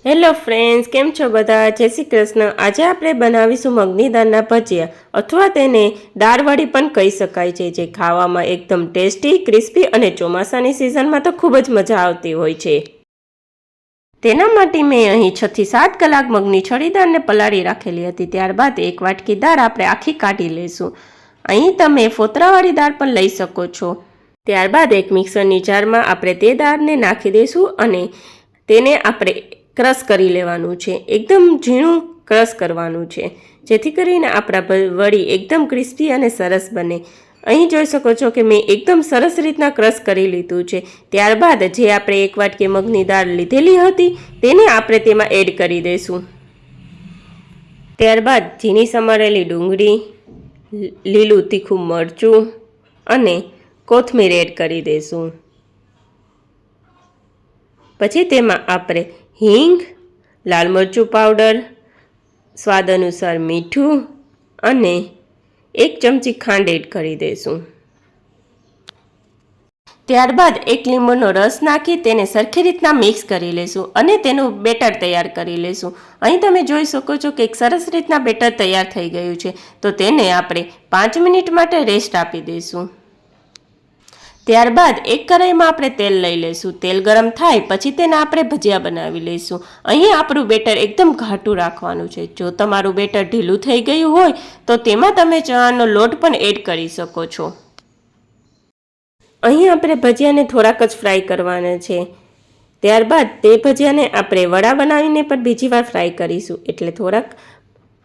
Hello friends, કેમ છો બધા? જય શ્રી કૃષ્ણ. આજે આપણે બનાવીશું મગની દાળના ભજીયા અથવા તેને દાળવડી પણ કહી શકાય છે, જે ખાવામાં એકદમ ટેસ્ટી, ક્રિસ્પી અને ચોમાસાની સિઝનમાં તો ખૂબ જ મજા આવતી હોય છે. તેના માટે મેં અહીં 6 થી 7 કલાક મગની છડી દાળને પલાળી રાખેલી હતી. ત્યારબાદ એક વાટકી દાળ આપણે આખી કાઢી લઈશું. અહીં તમે ફોતરાવાળી દાળ પણ લઈ શકો છો. ત્યારબાદ એક મિક્સરની જારમાં આપણે તે દાળને નાખી દઈશું અને તેને આપણે ક્રશ કરી લેવાનું છે. એકદમ ઝીણું ક્રશ કરવાનું છે, જેથી કરીને આપણા વડી એકદમ ક્રિસ્પી અને સરસ બને. અહીં જોઈ શકો છો કે મેં એકદમ સરસ રીતના ક્રશ કરી લીધું છે. ત્યારબાદ જે આપણે એક વાટકી મગની દાળ લીધેલી હતી તેને આપણે તેમાં એડ કરી દઈશું. ત્યારબાદ ઝીણી સમારેલી ડુંગળી, લીલું તીખું મરચું અને કોથમીર એડ કરી દઈશું. પછી તેમાં આપણે હિંગ, લાલ મરચું પાવડર, સ્વાદ અનુસાર મીઠું અને 1 ચમચી ખાંડ એડ કરી દઈશું. ત્યારબાદ 1 લીંબુનો રસ નાખી તેને સરખી રીતના મિક્સ કરી લઈશું અને તેનું બેટર તૈયાર કરી લઈશું. અહીં તમે જોઈ શકો છો કે એક સરસ રીતના બેટર તૈયાર થઈ ગયું છે, તો તેને આપણે 5 મિનિટ માટે રેસ્ટ આપી દઈશું. ત્યારબાદ એક કઢાઈમાં આપણે તેલ લઈ લઈશું. તેલ ગરમ થાય પછી તેને આપણે ભજીયા બનાવી લઈશું. અહીં આપણું બેટર એકદમ ઘાટું રાખવાનું છે. જો તમારું બેટર ઢીલું થઈ ગયું હોય તો તેમાં તમે ચણાનો લોટ પણ એડ કરી શકો છો. અહીં આપણે ભજીયાને થોડાક જ ફ્રાય કરવાના છે. ત્યારબાદ તે ભજીયાને આપણે વડા બનાવીને પણ બીજી વાર ફ્રાય કરીશું. એટલે થોડાક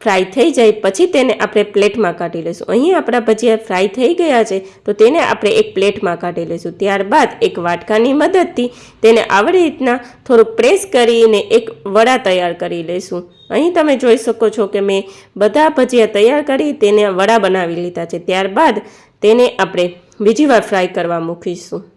ફ્રાય થઈ જાય પછી તેને આપણે પ્લેટમાં કાઢી લઈશું. અહીં આપણા ભજીયા ફ્રાય થઈ ગયા છે, તો તેને આપણે એક પ્લેટમાં કાઢી લઈશું. ત્યારબાદ એક વાટકાની મદદથી તેને આવી રીતના થોડુંક પ્રેસ કરીને એક વડા તૈયાર કરી લઈશું. અહીં તમે જોઈ શકો છો કે મેં બધા ભજીયા તૈયાર કરી તેને વડા બનાવી લીધા છે. ત્યારબાદ તેને આપણે બીજી વાર ફ્રાય કરવા મૂકીશું.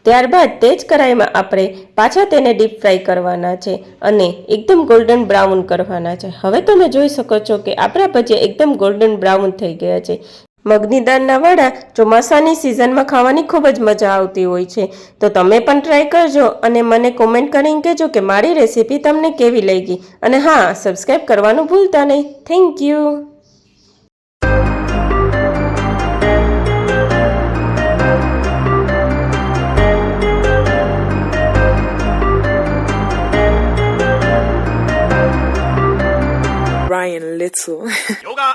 ત્યારબાદ તે જ કઢાઈમાં આપણે પાછા તેને ડીપ ફ્રાય કરવાના છે અને એકદમ ગોલ્ડન બ્રાઉન કરવાના છે. હવે તમે જોઈ શકો છો કે આપણા ભજીયા એકદમ ગોલ્ડન બ્રાઉન થઈ ગયા છે. મગની દાળના વડા ચોમાસાની સિઝનમાં ખાવાની ખૂબ જ મજા આવતી હોય છે, તો તમે પણ ટ્રાય કરજો અને મને કોમેન્ટ કરીને કહેજો કે મારી રેસીપી તમને કેવી લાગી. અને હા, સબસ્ક્રાઈબ કરવાનું ભૂલતા નહીં. Thank you. Ryan Little. Yoga.